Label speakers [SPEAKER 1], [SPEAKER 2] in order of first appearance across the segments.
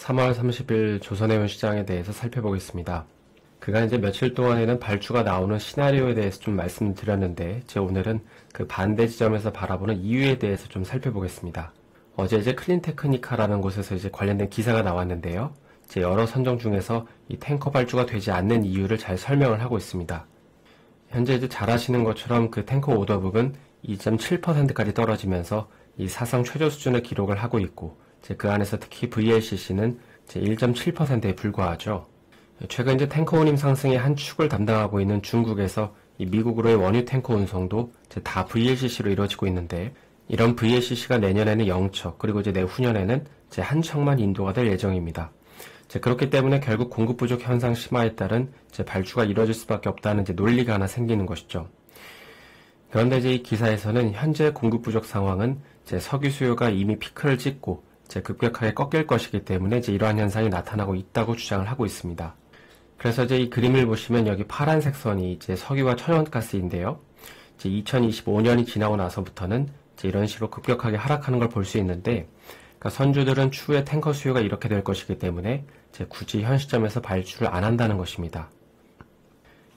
[SPEAKER 1] 3월 30일 조선해운 시장에 대해서 살펴보겠습니다. 그간 이제 며칠 동안에는 발주가 나오는 시나리오에 대해서 좀 말씀드렸는데, 오늘은 그 반대 지점에서 바라보는 이유에 대해서 좀 살펴보겠습니다. 어제 이제 클린테크니카라는 곳에서 이제 관련된 기사가 나왔는데요. 여러 선정 중에서 이 탱커 발주가 되지 않는 이유를 잘 설명을 하고 있습니다. 현재 이제 잘 아시는 것처럼 그 탱커 오더북은 2.7%까지 떨어지면서 이 사상 최저 수준을 기록을 하고 있고, 그 안에서 특히 VLCC는 1.7%에 불과하죠. 최근 이제 탱커 운임 상승의 한 축을 담당하고 있는 중국에서 이 미국으로의 원유 탱커 운송도 다 VLCC로 이루어지고 있는데, 이런 VLCC가 내년에는 0척, 그리고 이제 내후년에는 한 척만 인도가 될 예정입니다. 그렇기 때문에 결국 공급 부족 현상 심화에 따른 발주가 이루어질 수밖에 없다는 논리가 하나 생기는 것이죠. 그런데 이 기사에서는 현재 공급 부족 상황은 석유 수요가 이미 피크를 찍고 급격하게 꺾일 것이기 때문에 이러한 현상이 나타나고 있다고 주장을 하고 있습니다. 그래서 이 그림을 보시면 여기 파란색 선이 석유와 천연가스인데요. 2025년이 지나고 나서부터는 이런 식으로 급격하게 하락하는 걸 볼 수 있는데, 그러니까 선주들은 추후에 탱커 수요가 이렇게 될 것이기 때문에 굳이 현 시점에서 발주를 안 한다는 것입니다.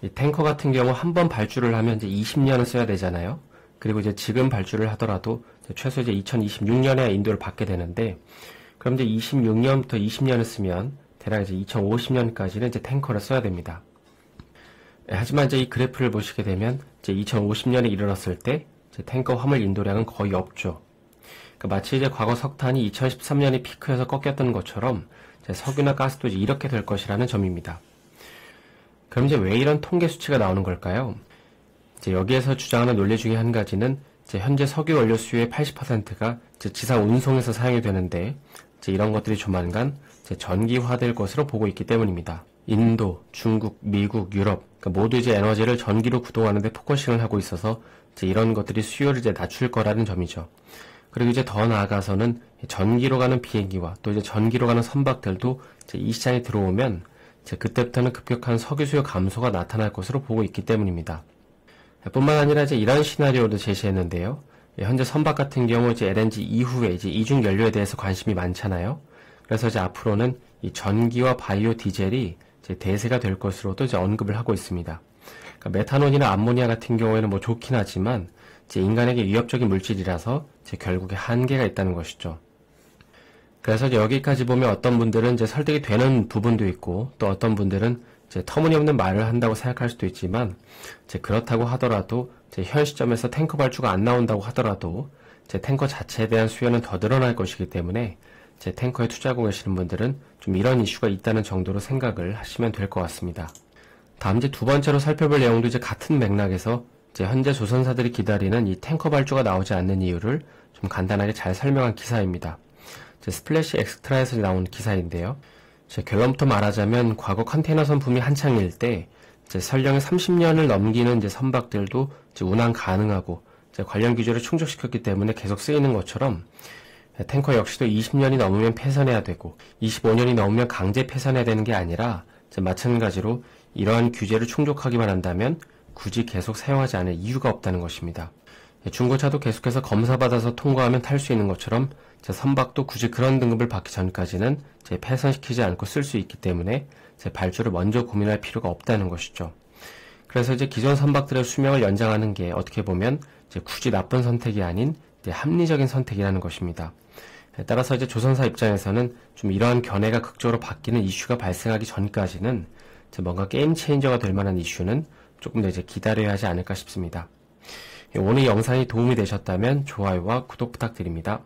[SPEAKER 1] 이 탱커 같은 경우 한 번 발주를 하면 20년을 써야 되잖아요. 그리고 지금 발주를 하더라도 최소 2026년에 인도를 받게 되는데, 그럼 26년부터 20년을 쓰면 대략 2050년까지는 탱커를 써야 됩니다. 하지만 이 그래프를 보시게 되면 2050년에 이르렀을 때 탱커 화물 인도량은 거의 없죠. 그러니까 마치 과거 석탄이 2013년에 피크에서 꺾였던 것처럼 석유나 가스도 이렇게 될 것이라는 점입니다. 그럼 왜 이런 통계 수치가 나오는 걸까요? 여기에서 주장하는 논리 중에 한 가지는 현재 석유 원료 수요의 80%가 지상 운송에서 사용이 되는데, 이런 것들이 조만간 전기화될 것으로 보고 있기 때문입니다. 인도, 중국, 미국, 유럽 모두 에너지를 전기로 구동하는 데 포커싱을 하고 있어서 이런 것들이 수요를 낮출 거라는 점이죠. 그리고 더 나아가서는 전기로 가는 비행기와 또 전기로 가는 선박들도 이 시장에 들어오면 그때부터는 급격한 석유 수요 감소가 나타날 것으로 보고 있기 때문입니다. 뿐만 아니라 이런 시나리오도 제시했는데요. 현재 선박 같은 경우 LNG 이후에 이중 연료에 대해서 관심이 많잖아요. 그래서 앞으로는 이 전기와 바이오 디젤이 대세가 될 것으로도 언급을 하고 있습니다. 그러니까 메탄올이나 암모니아 같은 경우에는 좋긴 하지만 인간에게 위협적인 물질이라서 결국에 한계가 있다는 것이죠. 그래서 여기까지 보면 어떤 분들은 설득이 되는 부분도 있고, 또 어떤 분들은 터무니없는 말을 한다고 생각할 수도 있지만, 그렇다고 하더라도 현 시점에서 탱커 발주가 안 나온다고 하더라도 탱커 자체에 대한 수요는 더 늘어날 것이기 때문에 탱커에 투자하고 계시는 분들은 좀 이런 이슈가 있다는 정도로 생각을 하시면 될 것 같습니다. 다음 두 번째로 살펴볼 내용도 같은 맥락에서 현재 조선사들이 기다리는 이 탱커 발주가 나오지 않는 이유를 좀 간단하게 잘 설명한 기사입니다. 스플래시 엑스트라에서 나온 기사인데요. 결론부터 말하자면 과거 컨테이너선 붐이 한창일 때 설령이 30년을 넘기는 선박들도 운항 가능하고 관련 규제를 충족시켰기 때문에 계속 쓰이는 것처럼, 탱커 역시도 20년이 넘으면 폐선해야 되고 25년이 넘으면 강제 폐선해야 되는 게 아니라 마찬가지로 이러한 규제를 충족하기만 한다면 굳이 계속 사용하지 않을 이유가 없다는 것입니다. 중고차도 계속해서 검사받아서 통과하면 탈 수 있는 것처럼 선박도 굳이 그런 등급을 받기 전까지는 폐선시키지 않고 쓸 수 있기 때문에 발주를 먼저 고민할 필요가 없다는 것이죠. 그래서 기존 선박들의 수명을 연장하는 게 어떻게 보면 굳이 나쁜 선택이 아닌 합리적인 선택이라는 것입니다. 따라서 조선사 입장에서는 좀 이러한 견해가 극적으로 바뀌는 이슈가 발생하기 전까지는 뭔가 게임 체인저가 될 만한 이슈는 조금 더 기다려야 하지 않을까 싶습니다. 오늘 영상이 도움이 되셨다면 좋아요와 구독 부탁드립니다.